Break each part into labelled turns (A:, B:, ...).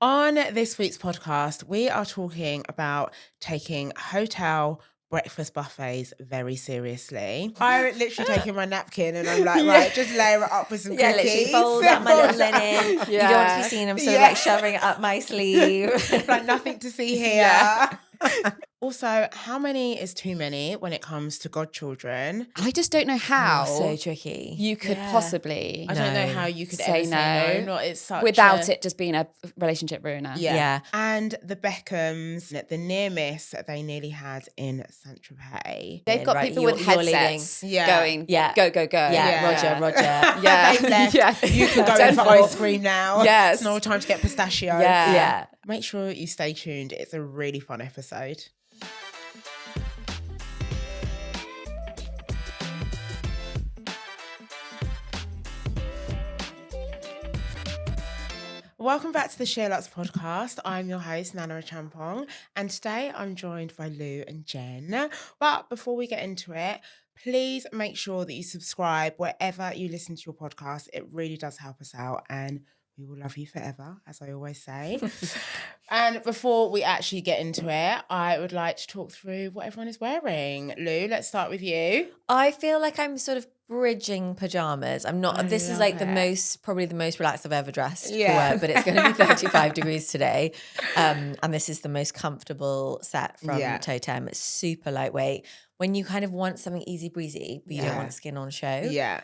A: On this week's podcast, we are talking about taking hotel breakfast buffets very seriously. I'm literally taking my napkin and I'm like, right, just layer it up with some cookies.
B: Literally fold up my little linen. You don't want to be seen. I'm sort of like shoving it up my sleeve.
A: Like nothing to see here. Also, how many is too many when it comes to godchildren?
C: I just don't know how
B: so tricky.
C: you could possibly
A: I don't know how you could
C: say
A: ever
C: no.
A: say no. Not it's such
C: without it just being a relationship ruiner.
A: Yeah. And the Beckhams, the near miss they nearly had in Saint-Tropez.
C: They've got people with headsets going, go, go, go.
B: Yeah, Roger.
C: Yeah.
A: They've left.
C: Yeah.
A: You can go in for ice cream now.
C: Yes.
A: It's no time to get pistachio.
C: Yeah.
A: Make sure you stay tuned. It's a really fun episode. Welcome back to the SheerLuxe Podcast. I'm your host, Nana Champong, and today I'm joined by Lu and Jenn. But before we get into it, please make sure that you subscribe wherever you listen to your podcast. It really does help us out, and we will love you forever, as I always say. And before we actually get into it, I would like to talk through what everyone is wearing. Lu, let's start with you.
B: I feel like I'm sort of bridging pajamas. I'm not. This is like probably the most relaxed I've ever dressed for work, but it's going to be 35 degrees today. And this is the most comfortable set from Totem. It's super lightweight. When you kind of want something easy breezy, but you don't want skin on show.
A: Yeah.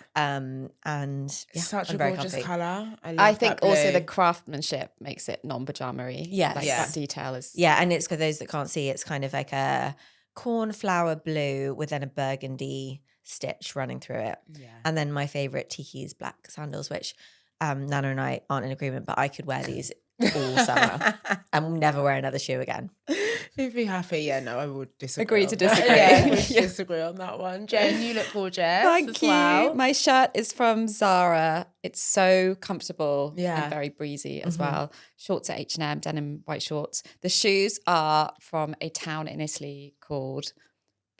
A: Such a gorgeous colour.
C: I think also the craftsmanship makes it non-pajama-y.
B: Yes.
C: That detail is...
B: Yeah, and it's for those that can't see, it's kind of like a cornflower blue with then a burgundy stitch running through it. Yeah. And then my favourite Tiki's black sandals, which Nana and I aren't in agreement, but I could wear these all summer and never wear another shoe again.
A: You'd be happy. No, I would disagree.
C: Agree to disagree.
A: Disagree on that one. Jenn, you look gorgeous.
C: Thank you.
A: Well.
C: My shirt is from Zara. It's so comfortable and very breezy as well. Shorts at H&M, denim white shorts. The shoes are from a town in Italy called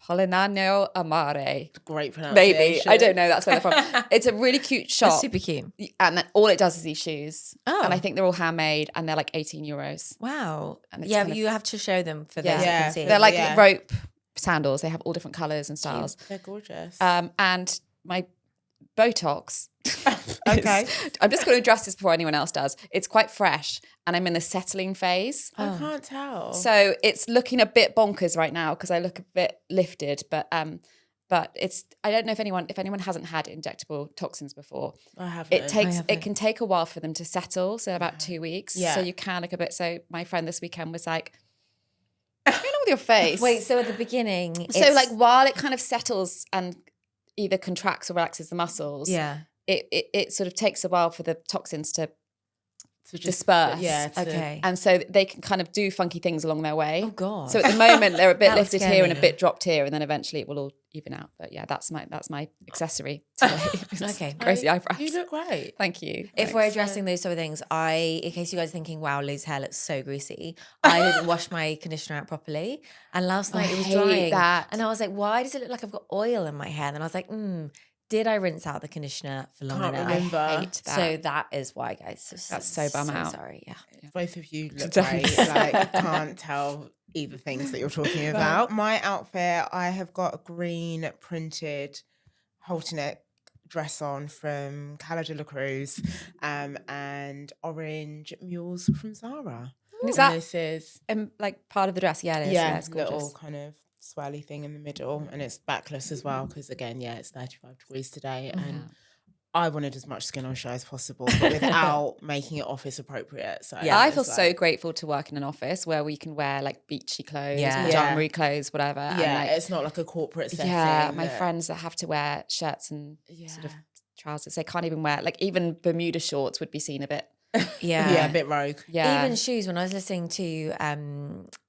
C: Polignano Amare.
A: Great pronunciation.
C: Maybe. I don't know. That's where they're from. It's a really cute shop.
B: That's super cute.
C: And then all it does is these shoes.
B: Oh.
C: And I think they're all handmade and they're like €18.
B: Wow.
C: And
B: but you have to show them for those who can see.
C: They're like rope sandals. They have all different colours and styles.
A: They're gorgeous.
C: And my Botox.
A: Okay.
C: I'm just going to address this before anyone else does. It's quite fresh and I'm in the settling phase.
A: I can't tell.
C: So it's looking a bit bonkers right now because I look a bit lifted, but it's, I don't know if anyone hasn't had injectable toxins before.
A: I haven't.
C: It can take a while for them to settle, so about 2 weeks.
A: Yeah.
C: So you can look a bit. So my friend this weekend was like, what's going on with your face?
B: Wait, so at the beginning,
C: so like while it kind of settles and either contracts or relaxes the muscles, it sort of takes a while for the toxins to disperse.
B: Okay.
C: And so they can kind of do funky things along their way.
B: Oh God.
C: So at the moment they're a bit lifted
B: scare
C: here
B: me.
C: and a bit dropped here, and then eventually it will all even out. But yeah, that's my accessory today.
B: Okay.
C: Crazy eyebrows.
A: You look great.
C: Thank you.
B: If we're addressing those sort of things, in case you guys are thinking, wow, Lu's hair looks so greasy, I didn't wash my conditioner out properly. And last night it was drying.
C: That.
B: And I was like, why does it look like I've got oil in my hair? And then I was like, did I rinse out the conditioner for long enough?
A: Remember.
C: I hate that.
B: So that is why, guys.
C: That's so bum out.
B: Sorry, yeah.
A: Both of you look great. Like, can't tell either things that you're talking about. My outfit, I have got a green printed halter neck dress on from Cala de la Cruz, and orange mules from Zara.
C: And is that
A: this is
C: like part of the dress? Yeah, it is.
A: yeah,
C: It's gorgeous.
A: little kind of swirly thing in the middle, and it's backless as well because again, it's 35 degrees today, and I wanted as much skin on show as possible, but without making it office appropriate. So
C: I feel so grateful to work in an office where we can wear like beachy clothes, pajama clothes, whatever.
A: Yeah,
C: and
A: it's not like a corporate setting.
C: Yeah, my friends that have to wear shirts and sort of trousers, they can't even wear, like even Bermuda shorts would be seen a bit.
A: Yeah, a bit rogue.
C: Yeah.
B: Even shoes, when I was listening to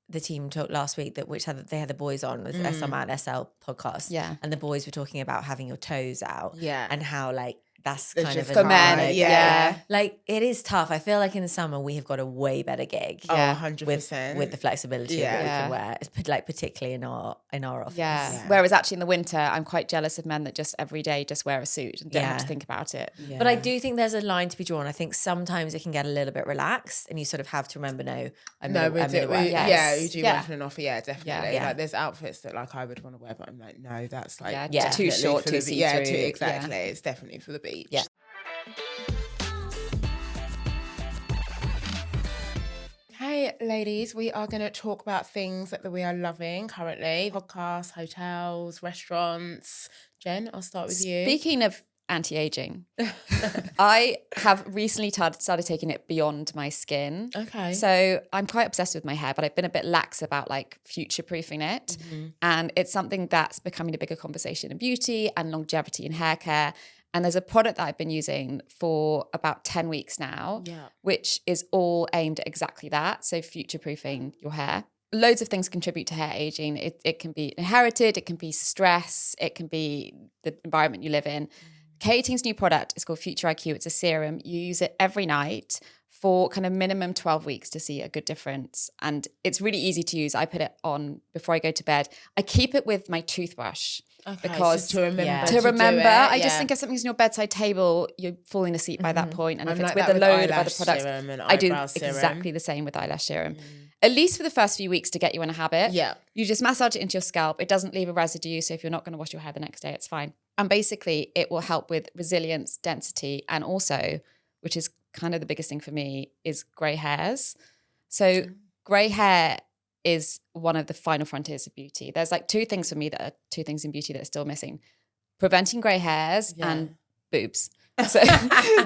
B: the team talk last week they had the boys on with SL Man SL podcast.
C: Yeah.
B: And the boys were talking about having your toes out.
A: Yeah.
B: And how like that's kind of
C: for men. Yeah.
B: Like it is tough. I feel like in the summer we have got a way better gig.
A: Yeah, 100%.
B: With the flexibility of what we can wear. It's like particularly in our office.
C: Yeah. Whereas actually in the winter, I'm quite jealous of men that just every day just wear a suit and don't have to think about it.
B: Yeah. But I do think there's a line to be drawn. I think sometimes it can get a little bit relaxed, and you sort of have to remember, you
A: do want an offer. Yeah, definitely.
B: Yeah.
A: Like there's outfits that like I would want to wear, but I'm like, no, that's like
C: too short, too see-through.
A: Yeah, exactly. Yeah. It's definitely for the beach.
B: Yeah.
A: Hey, ladies, we are going to talk about things that we are loving currently. Podcasts, hotels, restaurants. Jen, I'll start with you.
C: Speaking of anti-aging, I have recently started taking it beyond my skin.
A: Okay.
C: So I'm quite obsessed with my hair, but I've been a bit lax about like future-proofing it. Mm-hmm. And it's something that's becoming a bigger conversation in beauty and longevity in hair care. And there's a product that I've been using for about 10 weeks now, which is all aimed at exactly that. So future-proofing your hair. Loads of things contribute to hair aging. It can be inherited, it can be stress, it can be the environment you live in. K18's new product is called Future IQ. It's a serum. You use it every night for kind of minimum 12 weeks to see a good difference. And it's really easy to use. I put it on before I go to bed. I keep it with my toothbrush.
A: Okay,
C: because
A: to remember,
C: I just think if something's on your bedside table, you're falling asleep by that point. And if it's with a load of other products, I do exactly the same with eyelash serum. At least for the first few weeks to get you in a habit.
A: Yeah.
C: You just massage it into your scalp. It doesn't leave a residue. So if you're not going to wash your hair the next day, it's fine. And basically it will help with resilience, density, and also, which is kind of the biggest thing for me, is grey hairs. So grey hair is one of the final frontiers of beauty. There's like two things in beauty that are still missing: preventing grey hairs and boobs. So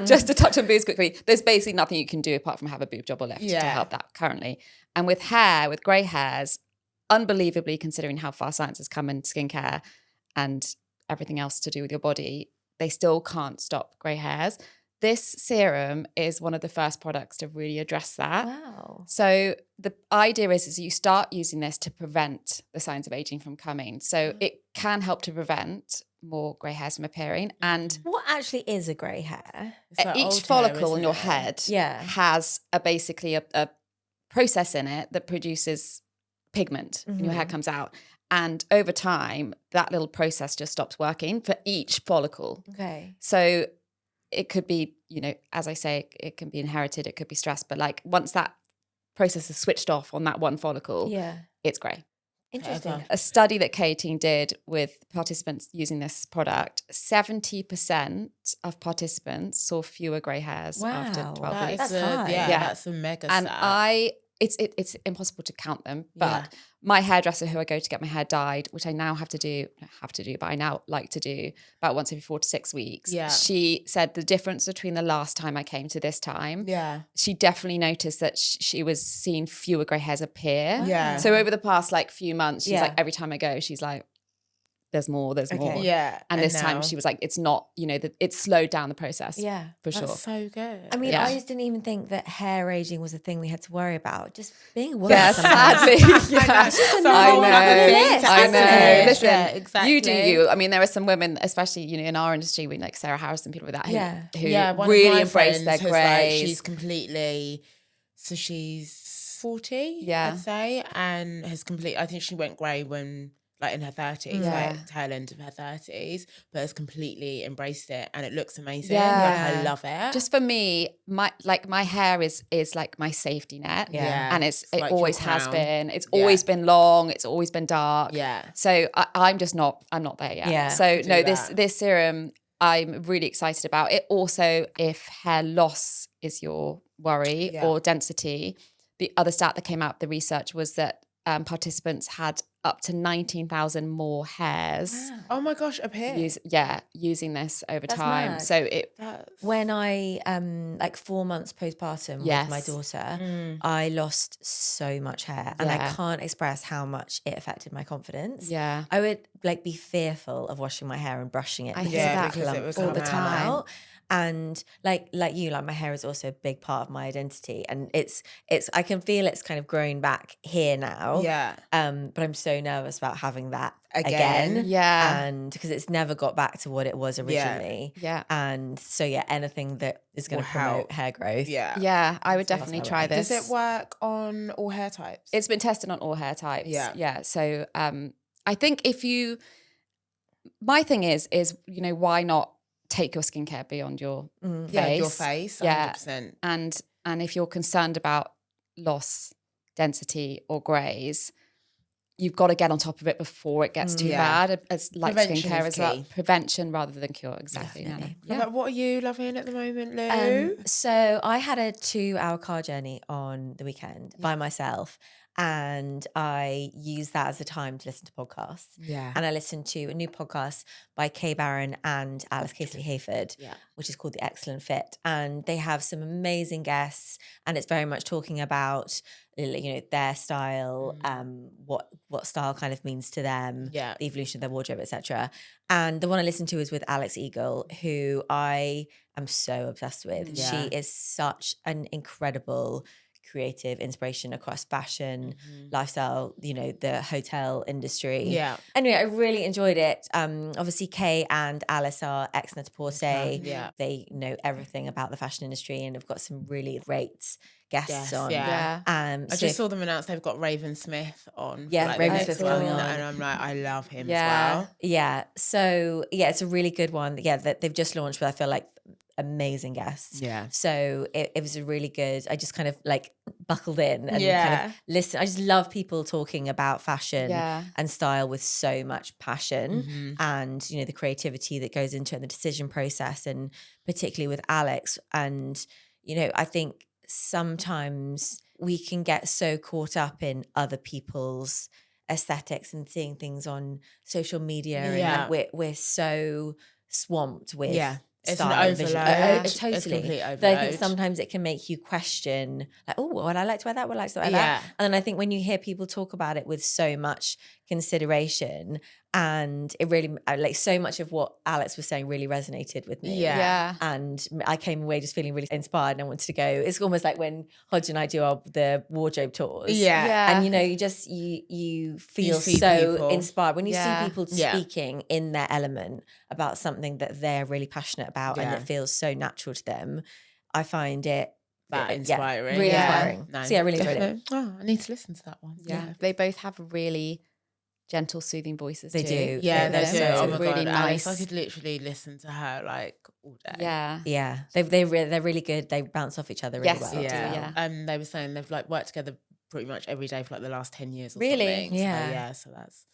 C: just to touch on boobs quickly, there's basically nothing you can do apart from have a boob job or lift to help that currently. And with hair, with grey hairs, unbelievably, considering how far science has come in skincare and everything else to do with your body, they still can't stop grey hairs. This serum is one of the first products to really address that.
B: Wow.
C: So the idea is you start using this to prevent the signs of aging from coming. So it can help to prevent more grey hairs from appearing. And
B: what actually is a grey hair?
A: Like
C: each follicle in your head has basically a process in it that produces pigment and your hair comes out. And over time, that little process just stops working for each follicle.
B: Okay.
C: So it could be, as I say, it can be inherited, it could be stress, but like once that process is switched off on that one follicle, it's grey.
B: Interesting.
C: A study that K18 did with participants using this product, 70% of participants saw fewer grey hairs after 12 weeks.
B: That's high.
A: That's a mega stat.
C: And it's impossible to count them, but my hairdresser who I go to get my hair dyed, which I now but I now like to do about once every 4 to 6 weeks.
A: Yeah.
C: She said the difference between the last time I came to this time, she definitely noticed that she was seeing fewer grey hairs appear.
A: Yeah.
C: So over the past few months, she's like, every time I go, she's like, there's more.
A: Yeah.
C: And this time she was like, it's not, it's slowed down the process.
B: Yeah.
C: For sure.
A: That's so good.
B: I mean, I just didn't even think that hair aging was a thing we had to worry about. Just being a woman.
C: Yeah, sadly. I know. Listen,
A: exactly.
C: You do you. I mean, there are some women, especially, in our industry, we like Sarah Harris and people like that who really embrace their greys.
A: She's completely, so she's 40, I'd say, and has I think she went grey when, like in her 30s, like tail end of her 30s, but has completely embraced it and it looks amazing.
C: Yeah.
A: Like, I love it.
C: Just for me, my hair is like my safety net.
A: Yeah.
C: And it
A: like
C: always has been. It's always been long. It's always been dark.
A: Yeah.
C: So I'm not there yet.
B: Yeah.
C: So no, this serum I'm really excited about. It also, if hair loss is your worry or density, the other stat that came out, the research was that participants had up to 19,000 more hairs.
A: Wow. Oh my gosh, appear.
C: Using this over time.
B: Mad.
C: So
B: when I 4 months postpartum with my daughter, I lost so much hair and I can't express how much it affected my confidence.
C: Yeah.
B: I would be fearful of washing my hair and brushing it
C: I
B: because
C: hear
B: of
C: that.
B: the clump
A: Because it was
B: all the
A: coming
B: time.
A: out.
B: And like you, like my hair is also a big part of my identity, and it's I can feel it's kind of growing back here now.
A: Yeah.
B: But I'm so nervous about having that
A: Again.
C: Yeah.
B: and because it's never got back to what it was originally.
C: Yeah.
B: And so anything that is going
A: Will
B: to promote
A: help.
B: hair growth.
A: Yeah.
C: Yeah, I would
B: That's
C: definitely
B: how
C: try
B: it
C: this.
A: Does it work on all hair types?
C: It's been tested on all hair types.
A: Yeah.
C: Yeah. So I think my thing is, why not take your skincare beyond your face?
A: Yeah, your face, 100%.
C: And if you're concerned about loss, density, or greys, you've got to get on top of it before it gets too bad. It's like
A: Prevention
C: skincare
A: is
C: as well.
A: key.
C: Prevention rather than cure. Exactly.
B: Definitely.
C: Yeah.
A: What are you loving at the moment, Lu?
B: So I had a 2-hour car journey on the weekend by myself, and I used that as a time to listen to podcasts.
A: Yeah.
B: And I listened to a new podcast by Kay Barron and Alice Casely Hayford, which is called The Excellent Fit. And they have some amazing guests, and it's very much talking about, their style, what style kind of means to them, the evolution of their wardrobe, etc. And the one I listened to is with Alex Eagle, who I am so obsessed with.
A: Yeah.
B: She is such an incredible creative inspiration across fashion, lifestyle, the hotel industry.
A: Yeah.
B: Anyway, I really enjoyed it. Obviously, Kay and Alice are excellent to porte.
A: Yeah.
B: They know everything about the fashion industry and have got some really great guests on.
A: Yeah.
B: I
A: just saw them announce they've got Raven Smith on.
B: Yeah, Raven Smith coming on.
A: And I'm like, I love him as well.
B: Yeah. So, it's a really good one. Yeah, that they've just launched, but I feel like amazing guests.
A: Yeah.
B: So it was a really good, I just kind of like buckled in and kind of listen. I just love people talking about fashion and style with so much passion and, the creativity that goes into it and the decision process, and particularly with Alex. And, I think sometimes we can get so caught up in other people's aesthetics and seeing things on social media and like we're so swamped with
A: it's
B: style
A: an overload.
B: Totally.
A: It's complete overload.
B: But I think sometimes it can make you question, like, oh, would I like to wear that? Would I like to wear that? And then I think when you hear people talk about it with so much consideration, and it really, like, so much of what Alex was saying really resonated with me.
C: Yeah.
B: And I came away just feeling really inspired, and I wanted to go. It's almost like when Hodge and I do the wardrobe tours.
A: Yeah.
B: And you feel
A: see
B: so
A: people.
B: inspired when you see people speaking in their element about something that they're really passionate about and it feels so natural to them. I find it
A: inspiring.
B: Really inspiring.
A: No,
B: so I really enjoyed it.
A: Oh, I need to listen to that one.
C: Yeah. They both have really gentle, soothing voices.
B: They
C: too.
B: do.
A: Yeah, they do.
B: So
A: Oh my
C: really
A: God,
C: nice.
A: Alice, I could literally listen to her like all day.
C: Yeah.
B: They're really good. They bounce off each other really
C: Yes,
B: well.
C: yeah.
A: They were saying they've like worked together pretty much every day for like the last 10 years or
C: Really?
A: something.
B: Yeah.
A: So that's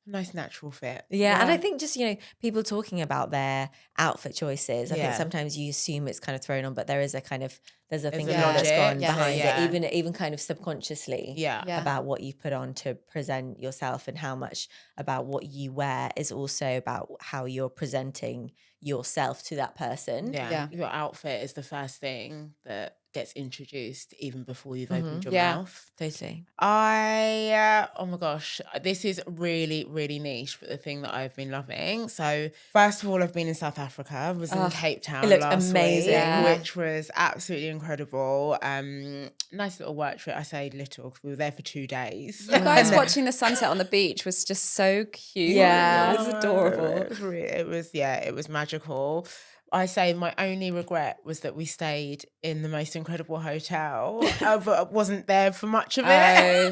A: a nice natural fit.
B: Yeah, and I think just, people talking about their outfit choices, I think sometimes you assume it's kind of thrown on, but there's a thing of thought that's gone behind it, even kind of subconsciously about what you put on to present yourself, and how much about what you wear is also about how you're presenting yourself to that person.
A: Yeah. Your outfit is the first thing that gets introduced even before you've opened your mouth.
B: Totally.
A: Oh my gosh, this is really, really niche, but the thing that I've been loving. So first of all, I've been in South Africa. I was in Cape Town last
B: amazing.
A: week, which was absolutely incredible. Nice little work trip. I say little because we were there for 2 days.
C: You guys watching the sunset on the beach was just so cute.
B: Yeah.
C: It was adorable.
A: It was magical. I say my only regret was that we stayed in the most incredible hotel, but I wasn't there for much of it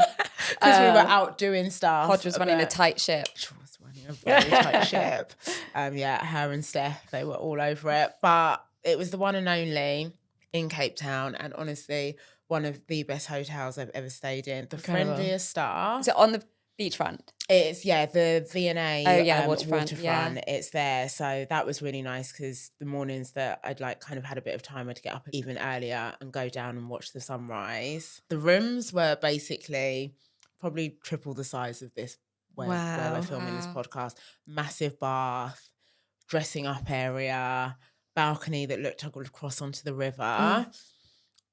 A: because we were out doing stuff.
C: Hodge was running a tight ship.
A: She was running a very tight ship. Her and Steph, they were all over it. But it was the one and only in Cape Town, and honestly, one of the best hotels I've ever stayed in. The friendliest staff.
C: Is it on the beachfront?
A: It's the V&A
C: waterfront.
A: It's there, so that was really nice because the mornings that I'd like kind of had a bit of time, I'd get up even earlier and go down and watch the sunrise. The rooms were basically probably triple the size of this where we're filming this podcast. Massive bath, dressing up area, balcony that looked across onto the river.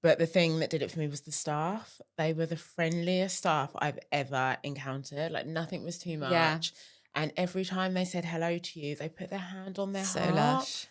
A: But the thing that did it for me was the staff. They were the friendliest staff I've ever encountered. Like, nothing was too much. Yeah. And every time they said hello to you, they put their hand on their heart.
B: So lush.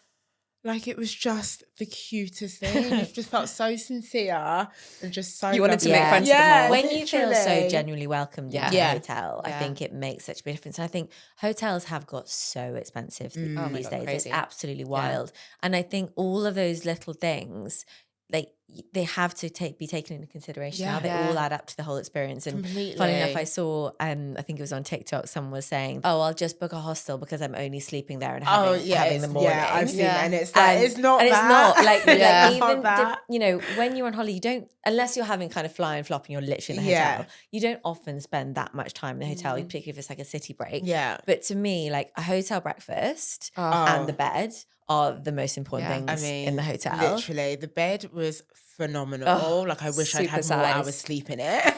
A: Like, it was just the cutest thing. It just felt so sincere and just so
C: You wanted to
A: lovely.
C: make friends with them all.
B: When you feel so
A: literally.
B: genuinely welcomed in a hotel, I think it makes such a big difference. I think hotels have got so expensive these days.
C: crazy.
B: It's absolutely wild. And I think all of those little things, like, they have to be taken into consideration. Now they all add up to the whole experience. And funny enough, I saw, I think it was on TikTok, someone was saying, "Oh, I'll just book a hostel because I'm only sleeping there and having the morning."
A: Yeah, I've seen that, and it's like, it's not
B: and
A: that.
B: it's not like, even
A: that.
B: you know, when you're on holiday, you don't, unless you're having kind of fly and flop and you're literally in the hotel, you don't often spend that much time in the hotel, particularly if it's like a city break.
A: Yeah.
B: But to me, like, a hotel breakfast and the bed are the most important things in the hotel.
A: Literally, the bed was phenomenal. Like, I wish I'd had more hours sleep in it.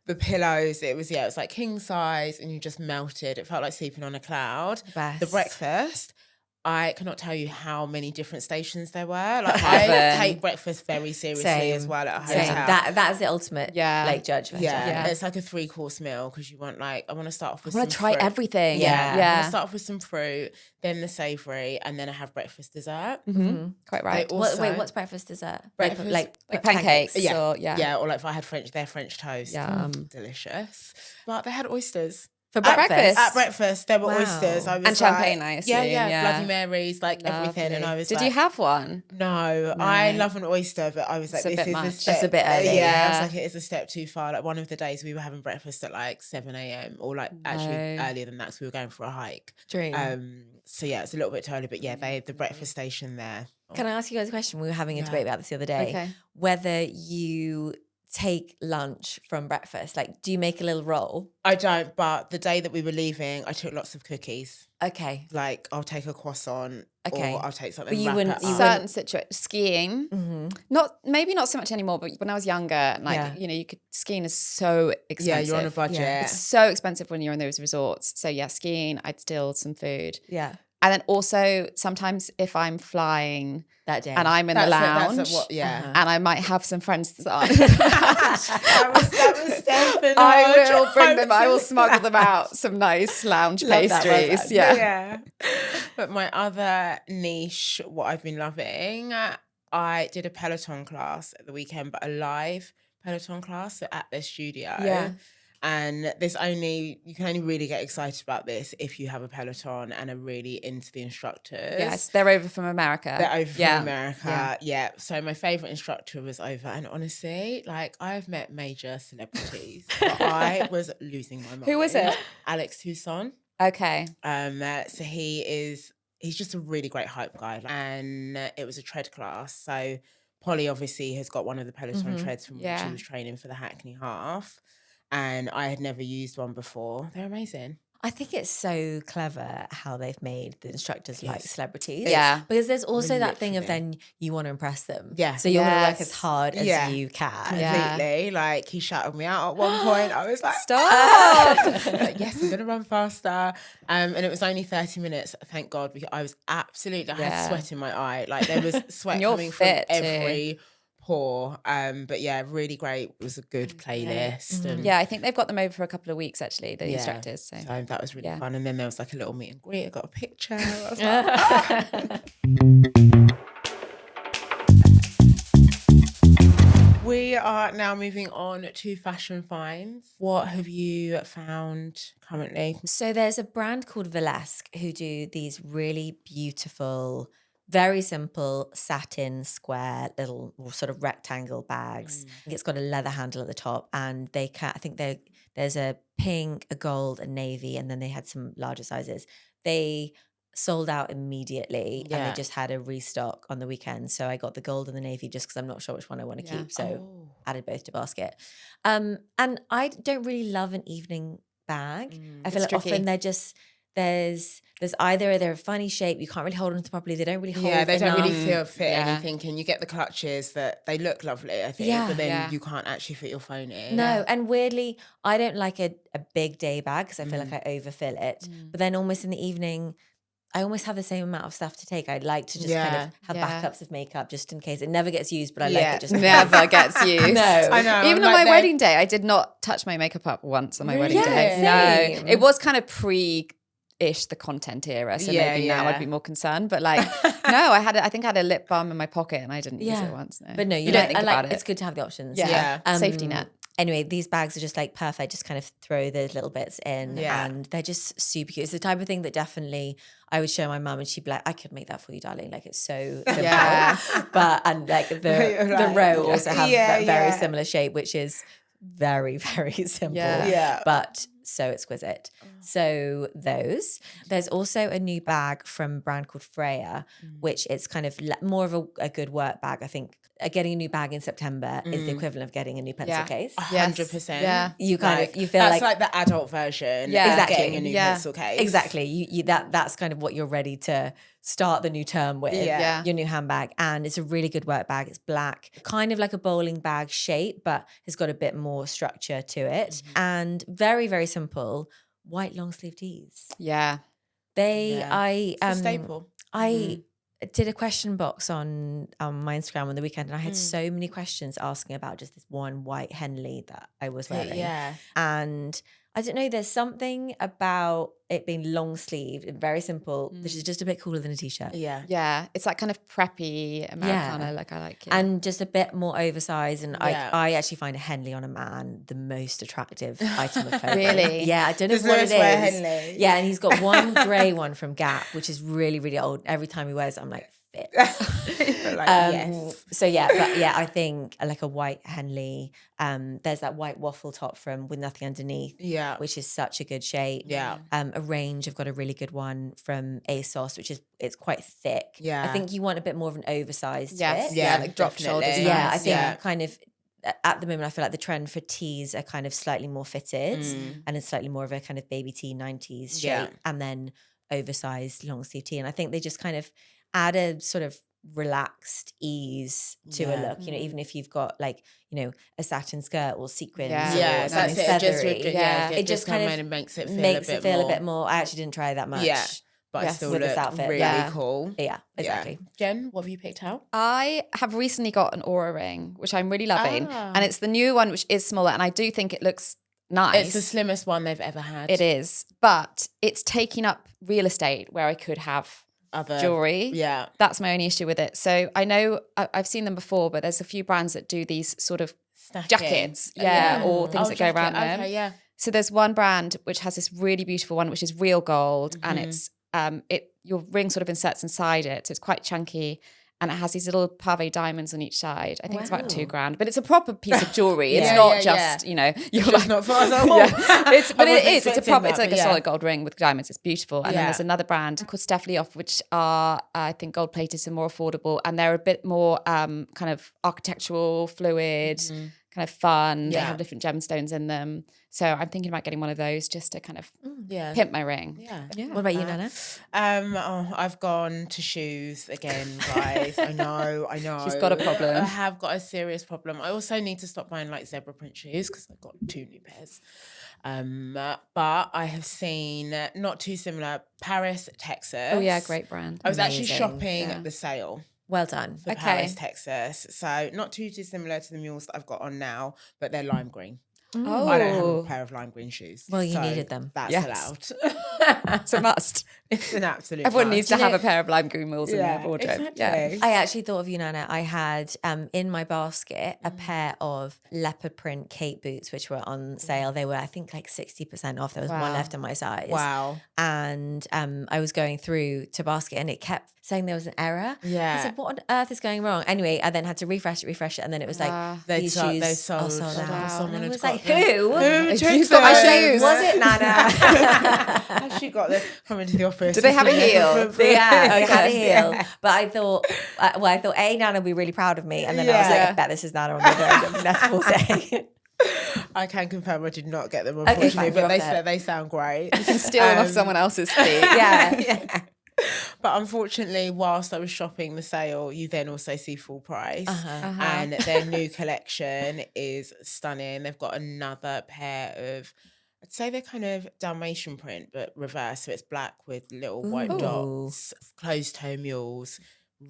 A: The pillows, it was like king size, and you just melted. It felt like sleeping on a cloud. The breakfast, I cannot tell you how many different stations there were. Like, I take breakfast very seriously as well at a hotel.
B: That is the ultimate like judge for hotel.
A: It's like a 3-course meal, because you want, like, I want to start off with
C: I want to try
A: fruit.
C: everything.
A: I want to start off with some fruit, then the savoury, and then I have breakfast dessert.
C: Quite right.
B: What's breakfast dessert?
A: Breakfast,
C: like pancakes.
A: Yeah.
C: Or,
A: Or like if I had their French toast. Delicious. But they had oysters.
B: For breakfast?
A: At breakfast, there were oysters. I was
C: and champagne, I assume.
A: Yeah. Bloody Marys, like everything. And I was
C: Did you have one?
A: No, I love an oyster, but I was like, this is a step.
B: It's a bit early.
A: I was like, it is a step too far. Like, one of the days we were having breakfast at like 7 a.m. or like actually earlier than that, because we were going for a hike. So yeah, it's a little bit too early, but yeah, they had the breakfast station there.
B: Can I ask you guys a question? We were having a debate about this the other day. Whether you take lunch from breakfast, like, do you make a little roll?
A: I don't, but the day that we were leaving, I took lots of cookies.
B: Okay.
A: Like, I'll take a croissant, or I'll take something.
B: But you wouldn't.
C: Certain situations, skiing, maybe not so much anymore. But when I was younger, like skiing is so expensive.
A: Yeah, you're on a budget.
C: It's so expensive when you're in those resorts. So yeah, skiing, I'd steal some food.
B: Yeah.
C: And then also sometimes if I'm flying
B: that day
C: and I'm in the lounge, and I might have some friends that
A: was definitely.
C: I will bring them. I will smuggle them out some nice lounge pastries. Yeah.
A: But my other niche, what I've been loving, I did a Peloton class at the weekend, but a live Peloton class at their studio.
B: Yeah.
A: And you can only really get excited about this if you have a Peloton and are really into the instructors.
C: Yes, they're over from America.
A: They're over from America. Yeah. So my favourite instructor was over. And honestly, like, I've met major celebrities, but I was losing my mind.
C: Who was it?
A: Alex Toussaint.
C: Okay.
A: So he's just a really great hype guy. And it was a tread class. So Polly obviously has got one of the Peloton treads from when she was training for the Hackney Half. And I had never used one before. They're amazing.
B: I think it's so clever how they've made the instructors like celebrities.
C: Yeah.
B: Because there's also that thing of then you want to impress them.
A: Yeah.
B: So you want to work as hard as you can.
A: Completely. Like, he shouted me out at one point. I was like,
C: stop.
A: Like, yes, I'm going to run faster. And it was only 30 minutes. Thank God. I was absolutely, I had sweat in my eye. Like, there was sweat coming from every pore. But yeah, really great. It was a good playlist. And
C: I think they've got them over for a couple of weeks actually, the instructors. So
A: that was really fun. And then there was like a little meet and greet. I got a picture. I was like, We are now moving on to fashion finds. What have you found currently?
B: So there's a brand called Valesque who do these really beautiful, very simple satin square little sort of rectangle bags. It's got a leather handle at the top, and there's a pink, a gold, a navy, and then they had some larger sizes. They sold out immediately, and they just had a restock on the weekend. So I got the gold and the navy just because I'm not sure which one I want to keep. So added both to basket. And I don't really love an evening bag. I feel like often they're just there's either they're a funny shape, you can't really hold on to properly, they don't really hold
A: they don't
B: enough.
A: really fit anything, and you get the clutches that they look lovely, I think, but then you can't actually fit your phone in.
B: No, and weirdly, I don't like a big day bag because I feel like I overfill it. But then almost in the evening, I almost have the same amount of stuff to take. I'd like to just kind of have backups of makeup just in case. It never gets used, but I like it just
C: never gets used.
B: No.
A: I know.
C: Even on my wedding day, I did not touch my makeup up once on my wedding day.
B: Same.
C: No, it was kind of ish the content era, so maybe now I'd be more concerned. But like, no, I think I had a lip balm in my pocket and I didn't use it once. No.
B: But no,
C: you don't think about it.
B: It's good to have the options.
C: Yeah. Safety net.
B: Anyway, these bags are just like perfect. Just kind of throw those little bits in, and they're just super cute. It's the type of thing that definitely I would show my mum, and she'd be like, "I could make that for you, darling." Like it's so simple. But and like the row also have that very similar shape, which is very, very simple. But so exquisite. So there's also a new bag from a brand called Freya, which is kind of more of a good work bag. I think getting a new bag in September is the equivalent of getting a new pencil case.
A: 100%.
B: Yeah. You kind of, you feel
A: that's like the adult version of getting a new pencil case.
B: Exactly. You that's kind of what you're ready to start the new term with, your new handbag. And it's a really good work bag. It's black, kind of like a bowling bag shape, but has got a bit more structure to it. And very, very simple, white long sleeve tees.
A: It's a staple.
B: I did a question box on my Instagram on the weekend, and I had so many questions asking about just this one white Henley that I was wearing. And I don't know, there's something about it being long sleeved and very simple, which is just a bit cooler than a t-shirt.
C: Yeah. It's that kind of preppy Americana, like I like it.
B: And just a bit more oversized. And I actually find a Henley on a man the most attractive item of clothing.
C: Really?
B: Yeah, I don't know what it is. Henley. Yeah, and he's got one grey one from Gap, which is really, really old. Every time he wears it, I'm like, fit. So I think like a white Henley. There's that white waffle top from With Nothing Underneath, which is such a good shape. A range, I've got a really good one from ASOS, which is it's quite thick. I think you want a bit more of an oversized fit.
C: Like drop shoulders.
B: I think kind of at the moment I feel like the trend for tees are kind of slightly more fitted and it's slightly more of a kind of baby tee 90s shape, and then oversized long sleeve tee, and I think they just kind of add a sort of relaxed ease to a look, even if you've got like, a satin skirt or sequins or something feathery. It just kind of makes it feel a bit more. I actually didn't try that much.
A: But I still look this outfit. Really cool.
B: Yeah, exactly.
A: Jen, what have you picked out?
C: I have recently got an Aura ring, which I'm really loving. And it's the new one, which is smaller. And I do think it looks nice.
A: It's the slimmest one they've ever had.
C: It is. But it's taking up real estate where I could have other jewelry. That's my only issue with it. So I know I've seen them before, but there's a few brands that do these sort of jackets, or things that go around them. So there's one brand which has this really beautiful one, which is real gold, and it's your ring sort of inserts inside it, so it's quite chunky. And it has these little pave diamonds on each side. I think it's about $2,000, but it's a proper piece of jewelry. It's not just, you're like,
A: not for us at all.
C: But it is. It's a proper. It's like a solid gold ring with diamonds. It's beautiful. And then there's another brand called Stephanie Off, which are I think gold plated and more affordable, and they're a bit more kind of architectural, fluid, kind of fun. They have different gemstones in them. So I'm thinking about getting one of those just to kind of pimp my ring.
B: What about you, Nana?
A: I've gone to shoes again, guys. I know.
C: She's got a problem.
A: I have got a serious problem. I also need to stop buying like zebra print shoes because I've got 2 new pairs. But I have seen not too similar, Paris, Texas.
C: Oh yeah, great brand.
A: I was actually shopping at the sale.
B: Well done.
A: For Paris, Texas. So not too dissimilar to the mules that I've got on now, but they're lime green.
C: Oh.
A: I don't have a pair of lime green shoes.
B: Well, you needed them.
A: That's allowed.
C: It's a must.
A: It's an absolute
C: Everyone
A: must.
C: needs to have a pair of lime green mules in their wardrobe.
A: Exactly.
B: I actually thought of you, Nana. I had in my basket a pair of leopard print Kate boots, which were on sale. They were, I think, like 60% off. There was one left in my size.
A: Wow.
B: And I was going through to basket and it kept saying there was an error.
A: Yeah.
B: I said, what on earth is going wrong? Anyway, I then had to refresh it. And then it was like, these shoes are sold out. And I was like, who
A: took
B: my shoes? Was it Nana?
A: Has she got them coming to the office?
C: Do they have a heel?
B: Yeah, it had a heel. But I thought, Nana would be really proud of me. And then I was like, I bet this is Nana on the verge of netball day.
A: I can confirm I did not get them, unfortunately, but they sound great.
C: You can steal them off someone else's feet.
B: Yeah.
A: But unfortunately, whilst I was shopping the sale, you then also see full price. And their new collection is stunning. They've got another pair of, I'd say they're kind of Dalmatian print, but reverse. So it's black with little white dots, closed toe mules,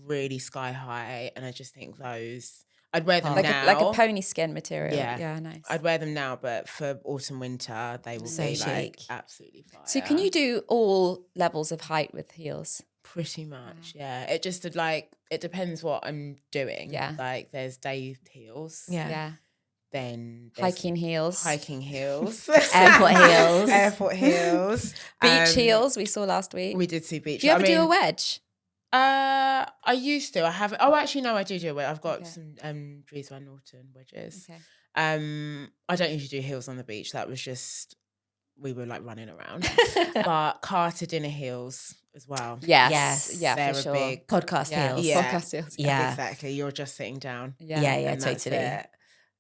A: really sky high. And I just think those, I'd wear them
C: like
A: now.
C: like a pony skin material.
A: Yeah.
C: Yeah, nice.
A: I'd wear them now, but for autumn, winter, they will be like absolutely fire.
C: So can you do all levels of height with heels?
A: Pretty much, yeah. It just it depends what I'm doing.
C: Yeah.
A: Like there's day heels.
C: Yeah.
A: Then
C: Hiking heels.
B: Airport heels.
A: Airport heels.
C: Beach heels we saw last week.
A: We did see beach.
C: Do you ever do a wedge?
A: I used to. I haven't. Oh, actually, no, I do a wedge. I've got some Dries Van Noten wedges.
C: Okay.
A: I don't usually do heels on the beach. That was just we were like running around. But Carter dinner heels as well.
C: Yes. Yeah,
A: they're
C: for sure.
A: a big
B: podcast heels.
A: Yeah.
C: Podcast heels.
B: Yeah.
A: Exactly. You're just sitting down.
B: Yeah,
A: and that's
B: totally.
A: it.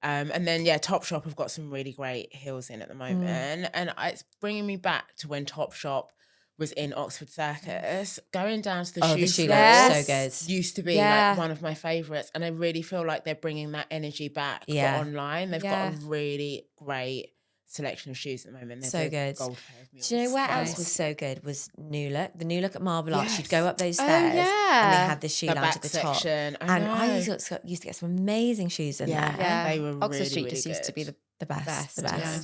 A: And then Topshop have got some really great heels in at the moment, and it's bringing me back to when Topshop was in Oxford Circus. Going down to the shoe
B: shoe
A: floor
B: so good.
A: used to be like one of my favourites, and I really feel like they're bringing that energy back for online. They've got a really great selection of shoes at the moment. There's
B: So
A: a
B: good.
A: gold pair of mules.
B: Do you know where else was so good? Was New Look. The New Look at Marble Arch. You'd go up those stairs and they had the shoe
A: The
B: lounge
A: back
B: at the
A: section.
B: top. I used to get some amazing shoes in there.
C: Yeah.
A: They were
C: Oxford
A: really,
C: Street
A: really
C: just used to be
A: good.
C: the
B: best.
C: Yeah.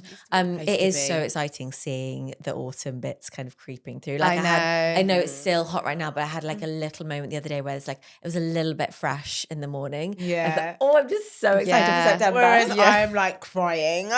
B: It is so exciting seeing the autumn bits kind of creeping through. Like
C: I
B: I know it's still hot right now, but I had like a little moment the other day where it's like it was a little bit fresh in the morning.
A: Yeah.
B: I thought, I'm just so excited for September.
A: Whereas I'm like crying.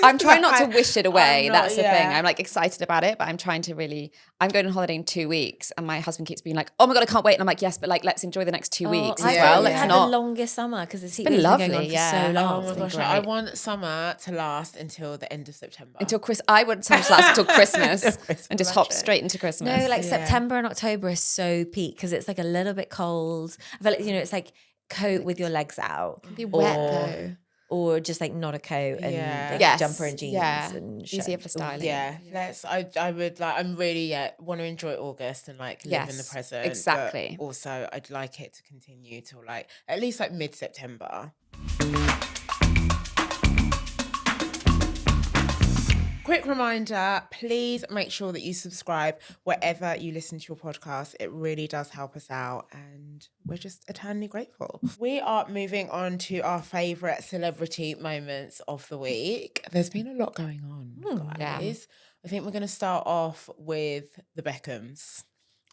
C: I'm trying not to wish it away. That's the thing.
A: yeah.
C: I'm like excited about it, but I'm trying to really. I'm going on holiday in 2 weeks, and my husband keeps being like, "Oh my god, I can't wait!" And I'm like, "Yes, but like, let's enjoy the next 2 weeks as well. Let's
B: had
C: not."
B: the longest summer because it's
C: been lovely,
B: going on
C: yeah.
B: for so long.
A: Oh my
B: It's been
A: gosh,
B: great.
A: I want summer to last until the end of September.
C: I want summer to last until Christmas and just hop
A: Imagine.
C: straight into Christmas.
B: No, like September and October is so peak because it's like a little bit cold. I feel like, it's like coat with your legs out.
C: be wet though.
B: Or just like not a coat and like
C: Yes.
B: jumper and jeans and
C: easier for styling.
A: Yeah, I would like. I'm really want to enjoy August and like live in the present.
C: Exactly.
A: But also, I'd like it to continue till like at least like mid-September. Quick reminder, please make sure that you subscribe wherever you listen to your podcast. It really does help us out and we're just eternally grateful. We are moving on to our favourite celebrity moments of the week. There's been a lot going on, guys. I think we're going to start off with the Beckhams.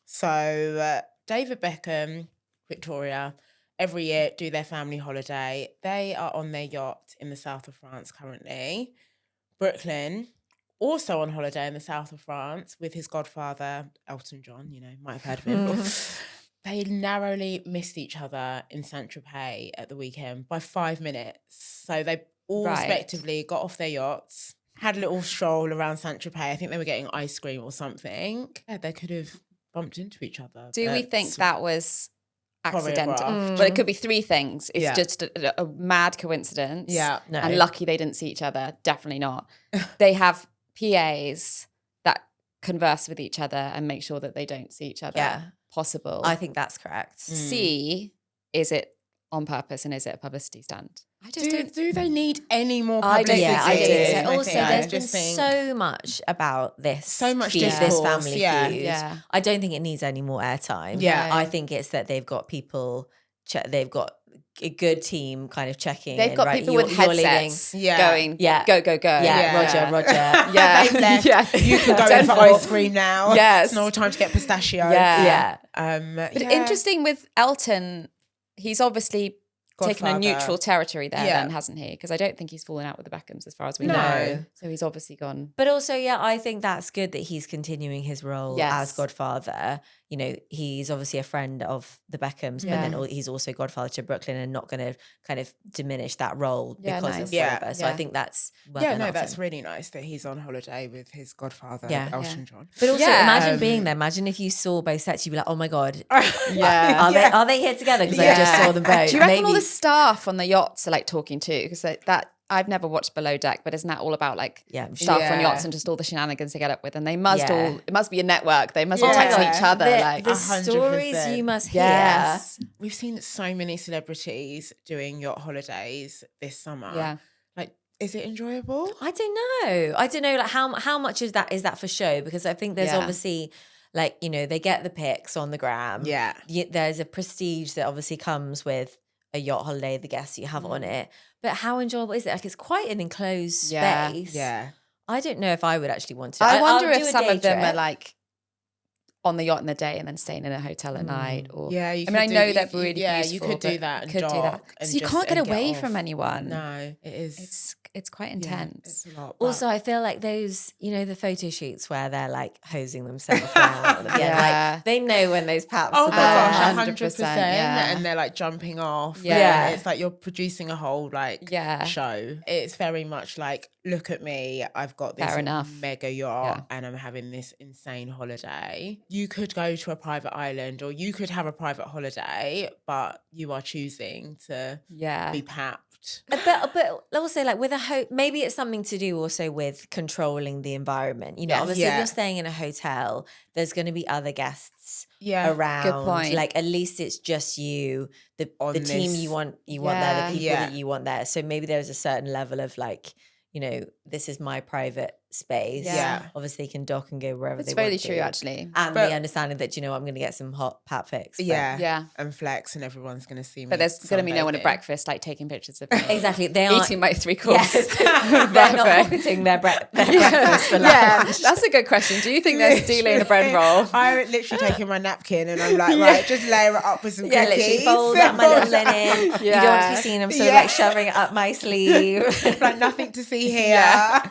A: So David Beckham, Victoria, every year do their family holiday. They are on their yacht in the south of France currently. Brooklyn, also on holiday in the south of France with his godfather, Elton John, might have heard of him. They narrowly missed each other in Saint-Tropez at the weekend by 5 minutes. So they all respectively got off their yachts, had a little stroll around Saint-Tropez. I think they were getting ice cream or something. Yeah, they could have bumped into each other.
C: Do we think that was accidental?
A: choreographed.
C: Well, it could be three things. It's
A: Yeah.
C: just a mad coincidence.
A: Yeah.
B: No.
C: And lucky they didn't see each other. Definitely not. They have PAs that converse with each other and make sure that they don't see each other.
B: Yeah.
C: Possible.
B: I think that's correct.
C: C, is it on purpose and is it a publicity stunt? I just don't.
A: Do they need any more
C: I
A: publicity?
C: don't-
B: Yeah, I
C: do.
B: think so.
C: I
B: Also,
C: think-
B: there's
C: I
B: been so much about this.
A: So much
B: feud, this
A: discourse,
B: family
A: yeah.
B: feud.
C: Yeah.
B: I don't think it needs any more airtime.
A: Yeah.
B: I think it's that they've got people. They've got a good team kind of checking.
C: They've
B: in,
C: got
B: right?
C: people
B: You're-
C: with
B: you're leaving.
C: headsets going,
B: Yeah.
C: go, go, go.
B: Yeah, Roger.
C: Yeah.
A: They've left.
C: Yeah.
A: You can go in for
C: 10-4.
A: ice cream now.
C: Yes.
A: It's no time to get pistachio.
C: Yeah.
B: Yeah.
C: But interesting with Elton, he's obviously taken a
A: Godfather.
C: neutral territory there
A: Yeah.
C: then, hasn't he? Because I don't think he's fallen out with the Beckhams as far as we
A: No.
C: know. So he's obviously gone.
B: But also, I think that's good that he's continuing his role
C: Yes.
B: as godfather. He's obviously a friend of the Beckhams, but then he's also godfather to Brooklyn and not going to kind of diminish that role
C: Yeah,
B: because
C: nice.
B: of
A: Yeah,
B: whatever. So I
C: yeah.
B: think that's well
A: Yeah,
B: done,
A: no,
B: Elton.
A: that's really nice that he's on holiday with his godfather,
B: Yeah.
A: Elton John.
B: But also,
C: Yeah.
B: imagine being there. Imagine if you saw both sets, you'd be like, "Oh my god,
C: Yeah.
B: are they here together?" Because I just saw them both.
C: Do you reckon all
B: Maybe-
C: the staff on the yachts are like talking too? Because that I've never watched Below Deck, but isn't that all about like
B: Yeah, I'm
C: staff
A: sure.
C: on yachts
A: Yeah.
C: and just all the shenanigans they get up with? And they must
B: Yeah.
C: all, it must be a network. They must
A: Oh
C: be
A: my
C: texting
A: God.
C: each other.
B: the
C: like,
B: stories
A: 100%.
B: you must hear.
C: Yes.
A: We've seen so many celebrities doing yacht holidays this summer.
C: yeah.
A: Like, is it enjoyable?
B: I don't know. Like how much is that for show? Because I think there's
C: Yeah.
B: obviously like they get the pics on the gram.
A: Yeah.
B: There's a prestige that obviously comes with a yacht holiday, the guests you have on it. But how enjoyable is it? Like, it's quite an enclosed space.
A: Yeah.
B: I don't know if I would actually want to.
C: I wonder
B: I'll
C: if
B: do a
C: some
B: day
C: of them
B: trip.
C: are like on the yacht in the day and then staying in a hotel at night. Or
A: Yeah,
C: I know they're really
A: yeah,
C: beautiful.
A: you could do that and
C: could do that.
A: dock and
C: So you
A: just-
C: can't get
A: and
C: away
A: off.
C: from anyone.
A: No, it is.
C: It's quite
A: yeah,
C: intense.
A: it's a lot. But
B: Also, I feel like those, the photo shoots where they're like hosing themselves down.
C: Yeah.
B: Like they know when those paps
A: oh
B: are
A: my
B: there.
A: gosh,
C: 100%,
A: 100%.
C: yeah.
A: And they're like jumping off.
C: Yeah.
A: And it's like you're producing a whole like show. It's very much like, look at me, I've got this
C: Fair enough.
A: mega yacht and I'm having this insane holiday. You could go to a private island or you could have a private holiday, but you are choosing to be papped.
B: But also, like with maybe it's something to do also with controlling the environment. Obviously, if you're staying in a hotel, there's going to be other guests around.
C: Good point.
B: Like at least it's just you, the team you want there, the people that you want there. So maybe there's a certain level of like, this is my private space.
A: Yeah.
B: Obviously, you can dock and go wherever
C: It's
B: they want
C: really
B: to.
C: true, actually.
B: And the understanding that, I'm going to get some hot pat fix.
A: Yeah. And flex and everyone's going to see me.
C: But there's going to be no one at
A: sunbathing.
C: breakfast like taking pictures of me.
B: Exactly. They aren't
C: eating my 3-course.
B: Yes. They're not pocketing their breakfast for lunch.
C: Yeah, that's a good question. Do you think they're stealing the bread roll?
A: I'm literally taking my napkin and I'm like, right, just layer it up with some cookies.
B: Literally fold up my little linen. You don't want to be seen. I'm sort of like shoving it up my sleeve.
A: Like nothing to see here.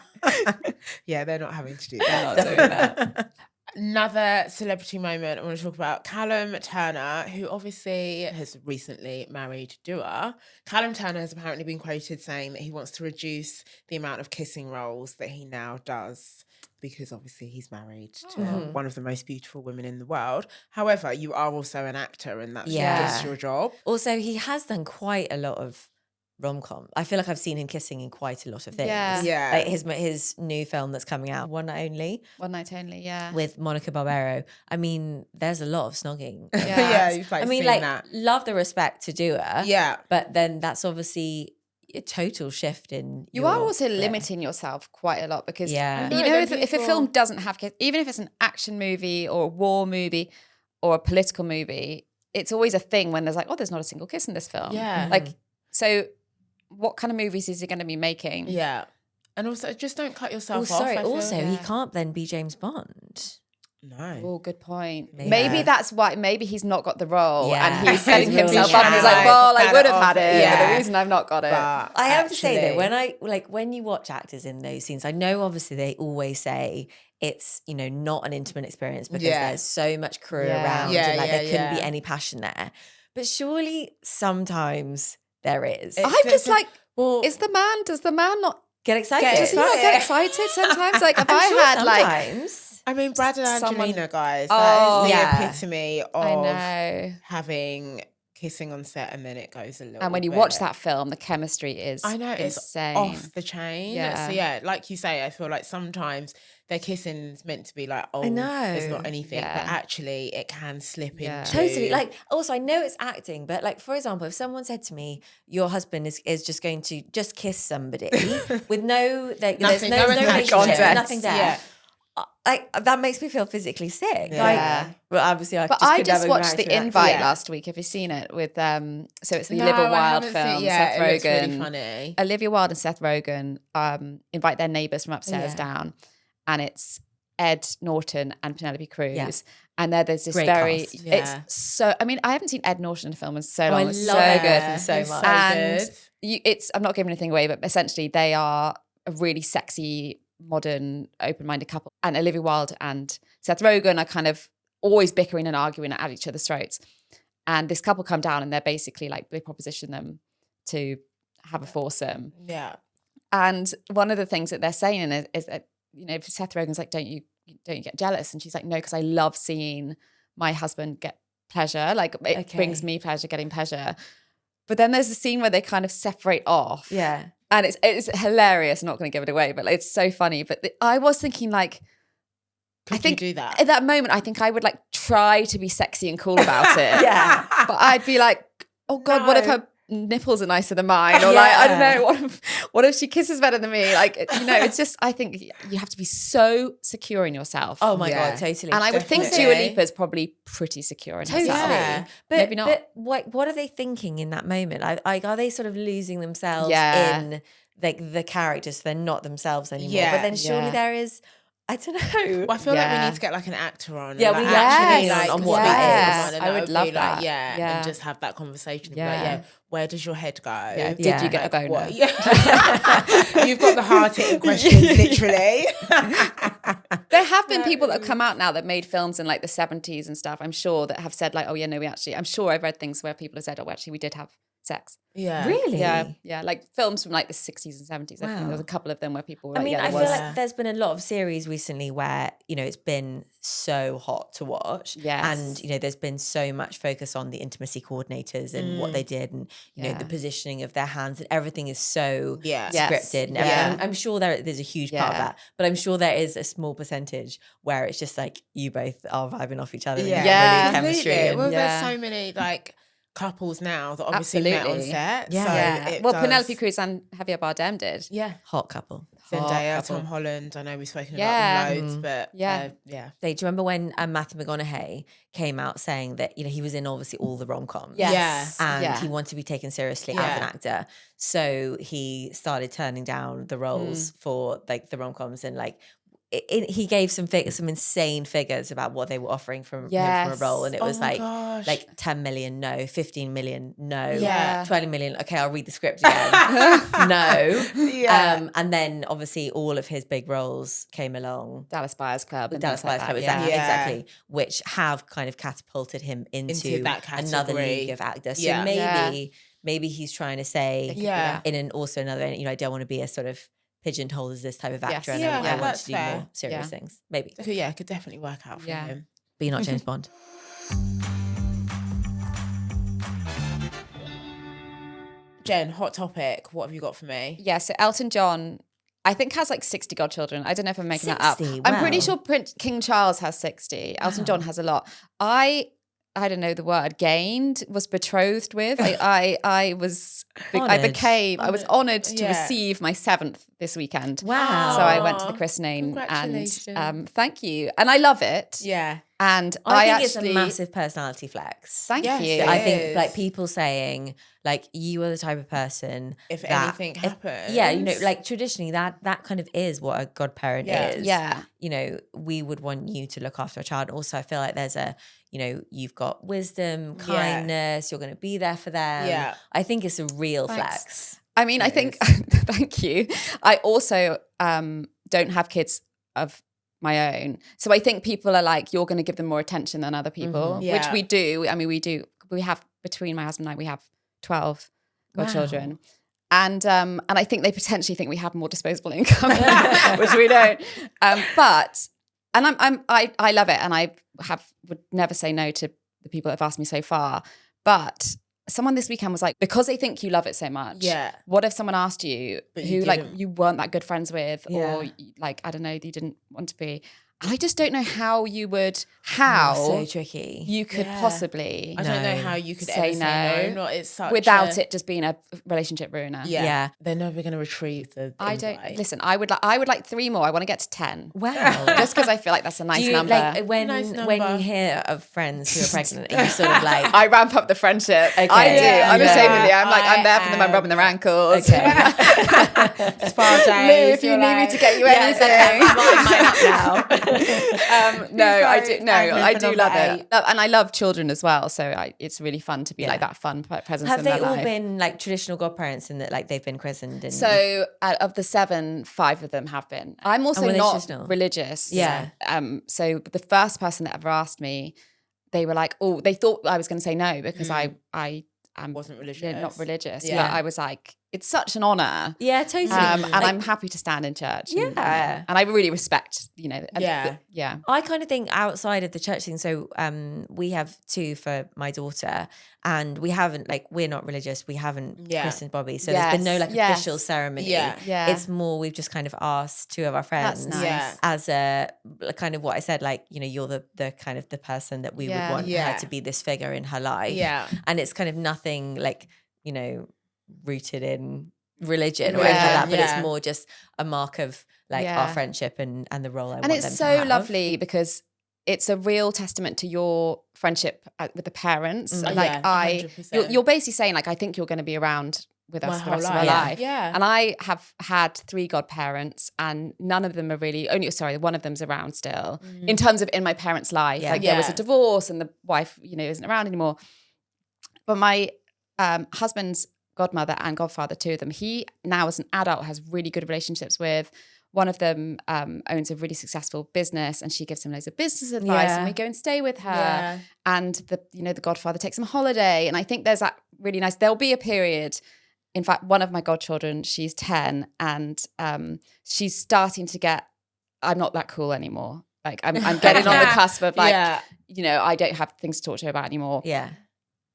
A: Yeah, they're not having to do that.
C: Not doing that.
A: Another celebrity moment I want to talk about, Callum Turner, who obviously has recently married Dua. Callum Turner has apparently been quoted saying that he wants to reduce the amount of kissing roles that he now does because obviously he's married to one of the most beautiful women in the world. However, you are also an actor and that's just your job.
B: Also, he has done quite a lot of rom-com. I feel like I've seen him kissing in quite a lot of things.
A: Yeah.
B: Like his new film that's coming out, One Night Only.
C: One Night Only, yeah.
B: With Monica Barbero. I mean, there's a lot of snogging.
A: Yeah, you've like seen that.
B: Love the respect to do it.
A: Yeah.
B: But then that's obviously a total shift in
C: You are also limiting yourself quite a lot because if a film doesn't have kids, even if it's an action movie or a war movie or a political movie, it's always a thing when there's like, there's not a single kiss in this film.
A: Yeah.
C: Like, so what kind of movies is he going to be making?
A: Yeah. And also, just don't cut yourself off.
B: Sorry, he can't then be James Bond.
A: No.
C: Oh, good point.
B: Yeah.
C: Maybe that's why. Maybe he's not got the role, and he's
B: He's
C: setting
B: really
C: himself
B: shy.
C: up. And he's like, "Well, I would have had it,
A: Yeah.
C: but the reason I've not got it."
A: But
B: I have to say though,
A: actually-
B: when you watch actors in those scenes, I know obviously they always say it's not an intimate experience because there's so much crew around and like there couldn't be any passion there. But surely sometimes there is.
C: I'm just like, does the man not
B: Get excited.
C: does he not get excited sometimes? Like, if
B: I'm
C: I
B: sure
C: had like.
B: sometimes.
A: I mean, Brad and
C: Someone-
A: Angelina, guys.
C: Oh,
A: That is the
B: yeah.
A: epitome
C: I
A: of
C: know.
A: having kissing on set and then it goes a little
C: And when you
A: bit.
C: watch that film, the chemistry is
A: I know
C: insane.
A: it's off the chain.
C: Yeah.
A: So yeah, like you say, I feel like sometimes their kissing is meant to be like,
B: I know.
A: there's not anything,
C: Yeah.
A: but actually it can slip
C: Yeah.
A: into
B: Totally. Like, also, I know it's acting, but like, for example, if someone said to me, your husband is just going to just kiss somebody with there's no
A: Nothing, no
B: relationship,
C: context.
B: nothing there.
A: Yeah.
B: Like, that makes me feel physically sick.
A: Yeah.
B: Like, well, obviously,
C: But I just watched The Invite last week. Have you seen it? With so it's the
A: No,
C: Olivia
A: I
C: Wilde
A: haven't
C: film.
A: seen- yeah,
C: Seth
A: it looks
C: Rogen.
A: really funny.
C: Olivia Wilde and Seth Rogen invite their neighbours from upstairs down, and it's Ed Norton and Penelope Cruz.
B: Yeah.
C: And there's this
B: Great
C: very,
B: cast.
A: Yeah.
C: it's so, I mean, I haven't seen Ed Norton in a film in so long.
B: I
C: It's
B: love
C: so
B: it.
C: good.
B: So
A: It's
B: much.
A: so
C: And
A: good.
C: I'm not giving anything away, but essentially they are a really sexy, modern, open-minded couple. And Olivia Wilde and Seth Rogen are kind of always bickering and arguing at each other's throats. And this couple come down and they're basically like, they proposition them to have a foursome.
A: Yeah.
C: And one of the things that they're saying is that, Seth Rogen's like, don't you get jealous? And she's like, no, because I love seeing my husband get pleasure. Like, it brings me pleasure getting pleasure. But then there's a scene where they kind of separate off.
B: Yeah.
C: And it's hilarious. I'm not going to give it away, but it's so funny. But I was thinking like,
A: Could
C: I think
A: you do that?
C: at that moment, I think I would like try to be sexy and cool about it.
B: Yeah.
C: But I'd be like, oh God, what if
A: No.
C: her nipples are nicer than mine? Or like, I don't know, What if she kisses better than me? Like, it's just, I think you have to be so secure in yourself.
B: Oh my God, totally.
C: And I would think Dua Lipa's probably pretty secure in herself.
B: Yeah. But
C: maybe not.
B: But what are they thinking in that moment? Like, are they sort of losing themselves in like the characters? They're not themselves anymore.
A: Yeah.
B: But then surely there is, I don't know.
A: Well, I feel like we need to get like an actor on.
B: Yeah,
A: like,
B: we
A: actually
B: like
A: on
B: what
C: that is.
A: And
C: I would love that.
A: Like, and just have that conversation.
C: Yeah.
A: Like, where does your head go?
C: Yeah. Did you get a boner?
A: What? You've got the hard-hitting questions, literally.
C: There have been people that have come out now that made films in like the 70s and stuff, I'm sure, that have said like, oh yeah, no, I'm sure I've read things where people have said, oh, actually, we did have sex.
A: Yeah.
B: Really?
C: Yeah. Like films from like the 60s and 70s. I think there's a couple of them where people were like,
B: I feel like there's been a lot of series recently where, it's been so hot to watch.
C: Yes.
B: And, there's been so much focus on the intimacy coordinators and what they did and, the positioning of their hands and everything is so scripted. And everything. I'm sure there's a huge part of that. But I'm sure there is a small percentage where it's just like you both are vibing off each other. And really chemistry.
A: Well, there's so many like couples now that obviously met on set. So
C: well, Penelope Cruz and Javier Bardem did.
A: Yeah.
B: Hot couple.
A: Zendaya, Tom Holland. I know we've spoken about them loads, but
B: do you remember when Matthew McConaughey came out saying that he was in obviously all the rom-coms, and he wanted to be taken seriously as an actor, so he started turning down the roles for like the rom-coms and like. He gave some insane figures about what they were offering from him for a role, and it was like 10 million, no, 15 million, no, 20 million. Okay, I'll read the script again. No, and then obviously all of his big roles came along.
C: Dallas Buyers Club,
B: exactly, which have kind of catapulted him into
A: that
B: another league of actors. So maybe he's trying to say, also another. I don't want to be a sort of pigeonholed as this type of actor, and I want to do more serious things. Maybe.
A: It could definitely work out for him.
B: But you're not James Bond.
A: Jen, hot topic. What have you got for me?
C: Yeah, so Elton John, I think, has like 60 godchildren. I don't know if I'm making
B: 60?
C: that up.
B: Wow.
C: I'm pretty sure King Charles has 60. Elton John has a lot. I don't know the word, was betrothed with. I was honoured to receive my 7th this weekend.
B: Wow.
C: So I went to the christening and thank you. And I love it.
A: Yeah.
C: And
B: I think it's a massive personality flex.
C: Thank you.
B: I think like people saying like you are the type of person
A: if anything happens.
B: like traditionally that kind of is what a godparent is.
C: Yeah.
B: We would want you to look after a child. Also, I feel like there's you've got wisdom, kindness, you're going to be there for them.
A: Yeah.
B: I think it's a real flex.
C: I mean, I think, thank you. I also don't have kids of my own. So I think people are like, you're going to give them more attention than other people, which we do. I mean, we have, between my husband and I, we have 12 godchildren. And I think they potentially think we have more disposable income, which we don't. But I love it, and would never say no to the people that have asked me so far. But someone this weekend was like, because they think you love it so much. Yeah. What if someone asked you who like you weren't that good friends with, or like I don't know, you didn't want to be. I just don't know how you would,
B: so tricky.
C: You could possibly.
A: I don't know how you could
C: say
A: ever
C: no.
A: Say no. Not it's such
C: without it just being a relationship ruiner.
A: Yeah. They're never going to retrieve the invite.
C: I don't listen. I would like 3 more. I want to get to 10.
B: Wow.
C: Just because I feel like that's a nice number.
B: Like when you hear of friends who are pregnant, and you sort of like
C: I ramp up the friendship. Okay. I do. I'm ashamedly. I'm like I'm there for them. I'm rubbing their ankles.
B: Okay.
A: Spa days.
C: Lou, if you need me to get you anything,
B: I'm now.
C: No, I do. No, I do love it, and I love children as well. So it's really fun to be like that fun presence.
B: Have
C: in
B: they
C: their
B: all
C: life.
B: been like traditional godparents in that like they've been christened? And...
C: So of the 7, 5 of them have been. I'm also not religious.
B: Yeah.
C: So the first person that ever asked me, they were like, oh, they thought I was going to say no because I
A: wasn't religious.
C: Not religious.
A: Yeah.
C: But I was like, it's such an honor.
B: Yeah, totally.
C: And I'm happy to stand in church.
B: Yeah.
C: And I really respect,
A: Yeah.
B: I kind of think outside of the church thing, so we have 2 for my daughter, and we haven't, like, we're not religious, we haven't christened Bobby, so there's been no like official ceremony.
C: Yeah.
B: It's more we've just kind of asked 2 of our friends as a kind of what I said, like, you're the kind of the person that we would want her to be, this figure in her life.
A: Yeah.
B: And it's kind of nothing like, rooted in religion or anything like that, but it's more just a mark of like our friendship and the role I want them to have.
C: And it's so lovely because it's a real testament to your friendship with the parents. Like
A: 100%.
C: you're basically saying like, I think you're going to be around with us the rest of our life.
A: Yeah.
C: And I have had 3 godparents and none of them are really, one of them's around still in terms of in my parents' life. Like there was a divorce and the wife, isn't around anymore. But my husband's godmother and godfather, 2 of them, he now as an adult has really good relationships with. One of them owns a really successful business and she gives him loads of business advice and we go and stay with her. Yeah. And the godfather takes him on holiday. And I think there's that really nice, there'll be a period. In fact, one of my godchildren, she's 10 and she's starting to get, I'm not that cool anymore. Like I'm getting on the cusp of like, I don't have things to talk to her about anymore.
B: Yeah.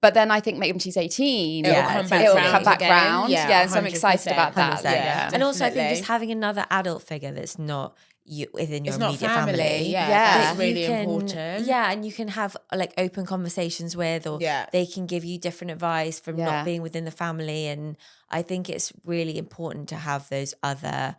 C: But then I think maybe when she's 18,
A: it'll come back round.
C: Yeah, so I'm excited about that.
B: Yeah. And also I think just having another adult figure that's not you within your immediate family.
A: That's really important.
B: Yeah, and you can have like open conversations with, or they can give you different advice from not being within the family. And I think it's really important to have those other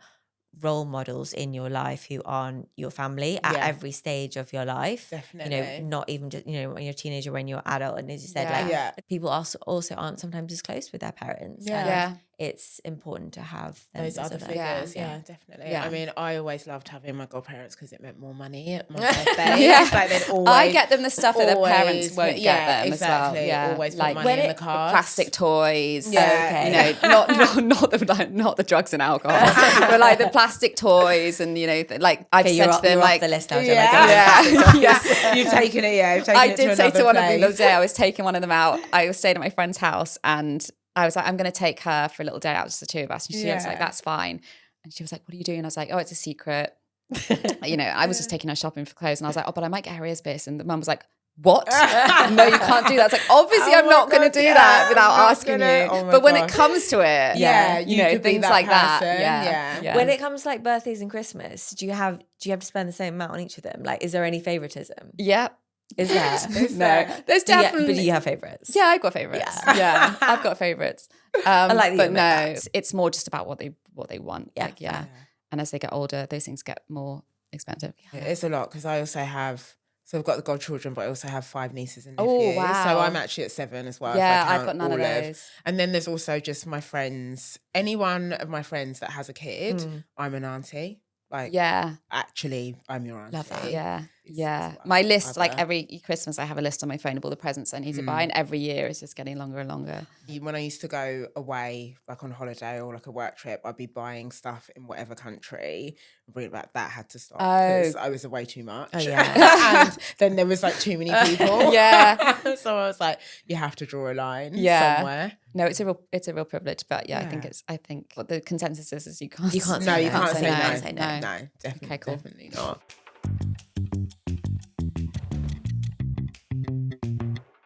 B: role models in your life who aren't your family at every stage of your life.
A: Definitely.
B: Not even just when you're a teenager, when you're adult, and as you said, people also aren't sometimes as close with their parents. It's important to have
A: those other figures. Yeah, definitely. I mean, I always loved having my godparents because it meant more money at my birthday. Like they'd always,
C: I get them the stuff that their parents won't get them
A: exactly.
C: as well. Yeah,
A: always put money in the cards.
C: Plastic toys. Not the drugs and alcohol, but like the plastic toys, and like I've said to them, like
B: the list now.
A: You've taken it.
C: I did say to one of them the other day, I was taking one of them out. I was staying at my friend's house and I was like, I'm going to take her for a little day out, just the 2 of us. And she was like, that's fine. And she was like, what are you doing? And I was like, oh, it's a secret. I was just taking her shopping for clothes. And I was like, oh, but I might get her ears pierced. And the mum was like, what? No, you can't do that. It's like, obviously I'm not going to do that without asking you. But when it comes to it, things like that.
B: When it comes to like birthdays and Christmas, do you have to spend the same amount on each of them? Like, is there any favoritism?
C: Yeah.
B: Is there?
C: No, there's definitely.
B: But do you have favorites?
C: Yeah, I've got favorites. Yeah, I've got favorites.
B: I like
C: but no, it's more just about what they want.
B: Yeah,
C: And as they get older, those things get more expensive.
A: It's a lot because I also have. So I've got the godchildren, but I also have 5 nieces and nephews.
C: Oh, wow.
A: So I'm actually at 7 as well.
C: Yeah, I've got none of those.
A: And then there's also just my friends. Any one of my friends that has a kid, I'm an auntie. Like, actually, I'm your auntie.
B: Love that.
C: Yeah. My list, like every Christmas, I have a list on my phone of all the presents I need to buy, and every year it's just getting longer and longer.
A: When I used to go away, like on holiday or like a work trip, I'd be buying stuff in whatever country and bring it back. That had to stop because I was away too much. And then there was like too many people. So I was like, you have to draw a line somewhere.
C: No, it's a real privilege, but I think what the consensus is you can't
A: say no. No, definitely,
C: okay, cool.
A: Definitely not.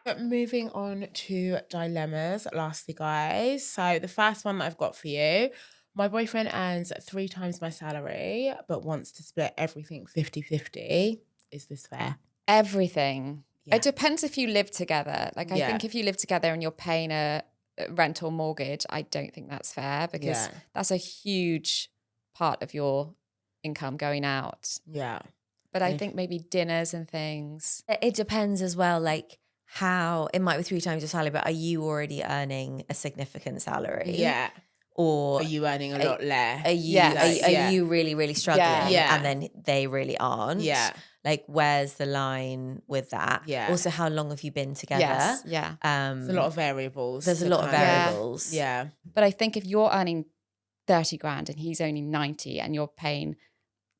A: But moving on to dilemmas, lastly, guys. So the first one that I've got for you, my boyfriend earns 3 times my salary, but wants to split everything 50-50. Is this fair?
C: Everything. It depends if you live together. Like I think if you live together and you're paying a rent or mortgage, I don't think that's fair because that's a huge part of your income going out.
A: Yeah.
C: But I think maybe dinners and things.
B: It depends as well, like how it might be 3 times your salary, but are you already earning a significant salary?
A: Yeah.
B: Or
A: are you earning a lot less?
B: Are you really, really struggling?
A: Yeah.
B: And then they really aren't?
A: Yeah.
B: Like, where's the line with that?
A: Yeah.
B: Also, how long have you been together?
C: Yes. Yeah.
A: There's a lot of variables.
B: There's a lot of variables.
A: Yeah.
C: But I think if you're earning 30 grand and he's only 90 and you're paying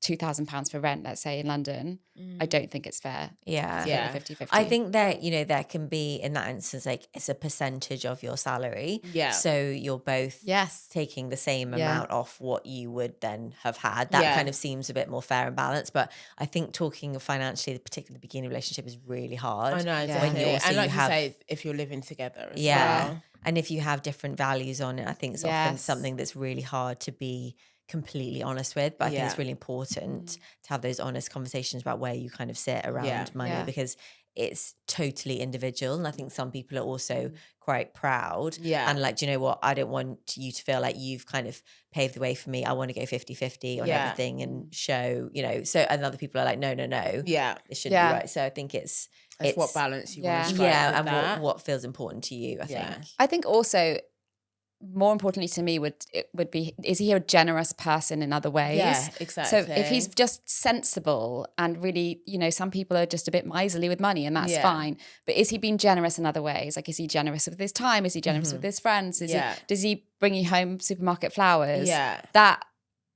C: £2,000 for rent, let's say in London, I don't think it's fair.
B: Yeah.
C: 50-50.
B: I think that, there can be in that instance, like it's a percentage of your salary.
A: Yeah.
B: So you're both taking the same amount off what you would then have had. That kind of seems a bit more fair and balanced. But I think talking financially, particularly the beginning of the relationship, is really hard.
A: I know, exactly. And like you say, if you're living together as well.
B: And if you have different values on it, I think it's often something that's really hard to be completely honest with, but I think it's really important to have those honest conversations about where you kind of sit around money, because it's totally individual. And I think some people are also quite proud.
A: Yeah.
B: And like, do you know what? I don't want you to feel like you've kind of paved the way for me. I want to go 50-50 on everything and show, you know, so, and other people are like, no.
A: Yeah.
B: It shouldn't be right. So I think it's
A: what balance you want to strike with
B: and
A: that.
B: what feels important to you, I think.
C: I think also, more importantly to me would be, is he a generous person in other ways?
A: Yeah, exactly.
C: So if he's just sensible and really, you know, some people are just a bit miserly with money and that's fine. But is he being generous in other ways? Like, is he generous with his time? Is he generous with his friends? Does he bring you home supermarket flowers?
A: Yeah.
C: That,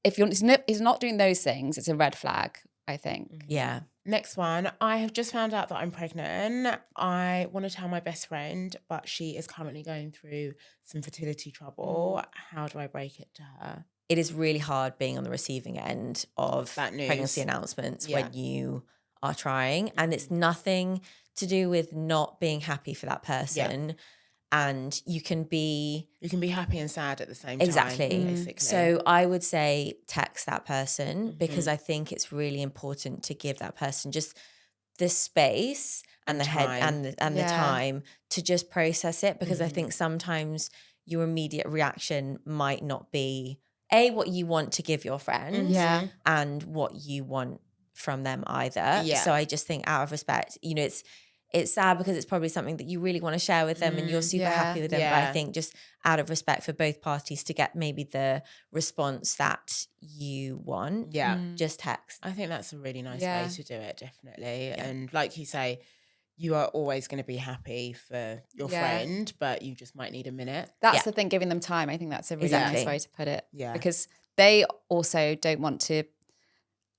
C: if he's not doing those things, it's a red flag, I think.
B: Yeah.
A: Next one. I have just found out that I'm pregnant. I want to tell my best friend, but she is currently going through some fertility trouble. How do I break it to her?
B: It is really hard being on the receiving end of
A: That news.
B: Pregnancy announcements when you are trying. And it's nothing to do with not being happy for that person.
A: Yeah.
B: And you can be
A: happy and sad at the same time.
B: Exactly.
A: Basically.
B: So I would say text that person because I think it's really important to give that person just the space and the head and the time to just process it, because I think sometimes your immediate reaction might not be what you want to give your friend and what you want from them either.
A: Yeah.
B: So I just think, out of respect, you know, it's sad because it's probably something that you really want to share with them and you're super happy with them. But I think just out of respect for both parties to get maybe the response that you want, just text.
A: I think that's a really nice way to do it, definitely. Yeah. And like you say, you are always going to be happy for your friend, but you just might need a minute.
C: That's the thing, giving them time. I think that's a really nice way to put it.
A: Yeah.
C: Because they also don't want to,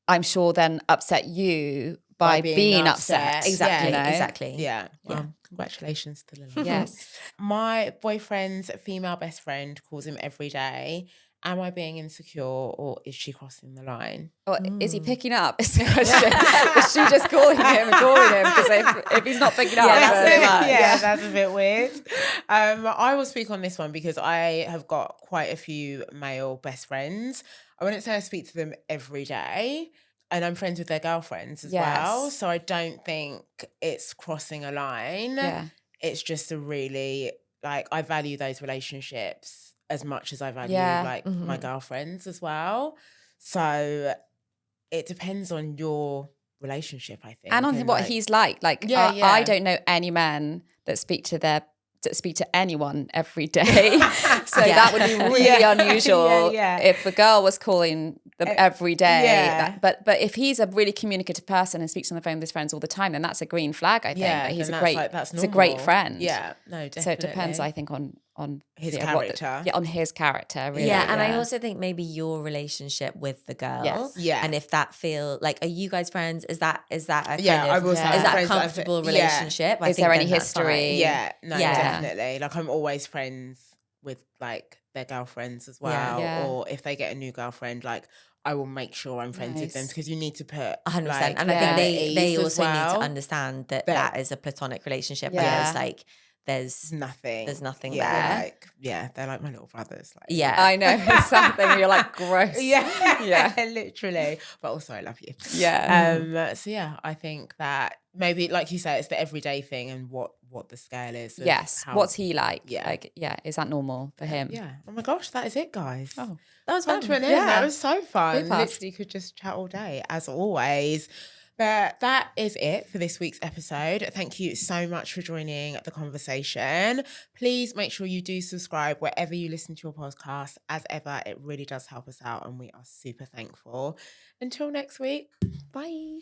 C: I'm sure, then upset you by being upset.
B: Exactly.
A: Yeah,
B: Exactly.
A: Yeah. Well, congratulations to Lily.
C: Yes.
A: My boyfriend's female best friend calls him every day. Am I being insecure or is she crossing the line?
C: Or is he picking up? Is the question. Is she just calling him? Because if he's not picking up,
A: that's a bit weird. I will speak on this one because I have got quite a few male best friends. I wouldn't say I speak to them every day. And I'm friends with their girlfriends as well. So I don't think it's crossing a line.
C: Yeah.
A: It's just a really, like, I value those relationships as much as I value, my girlfriends as well. So it depends on your relationship, I think.
C: And on what he's like. Like, I don't know any men that speak to anyone every day. So that would be really unusual if a girl was calling them every day. But if he's a really communicative person and speaks on the phone with his friends all the time, then that's a green flag, I think. He's a great friend.
A: Yeah, no, definitely.
C: So it depends, I think, on
A: his character.
C: on his character, really.
B: Yeah, and I also think maybe your relationship with the girl.
C: Yes.
A: Yeah.
B: And if that are you guys friends? Is that a kind
A: I will say
B: is that a
A: friends
B: comfortable relationship?
C: Is there any history?
A: Yeah, no, definitely. Like, I'm always friends with like their girlfriends as well.
C: Yeah.
A: Or if they get a new girlfriend, like, I will make sure I'm friends with them because you need to put
B: 100%.
A: Like,
B: and I think they also need to
A: well.
B: understand that is a platonic relationship.
C: Yeah.
B: Whereas there's
A: nothing.
B: There's nothing
A: there.
B: there.
A: They're like my little brothers. Like,
C: I know. It's something you're like, gross.
A: Yeah, literally. But also, I love you.
C: Yeah.
A: So yeah, I think that maybe, like you say, it's the everyday thing and what the scale is.
C: Yes. What's he like?
A: Yeah.
C: Like, is that normal for him?
A: Yeah. Oh my gosh, that is it, guys.
C: Oh,
B: that was fun.
A: That was so fun.
C: Super.
A: Literally could just chat all day, as always. But that is it for this week's episode. Thank you so much for joining the conversation. Please make sure you do subscribe wherever you listen to your podcast. As ever, it really does help us out and we are super thankful. Until next week, bye.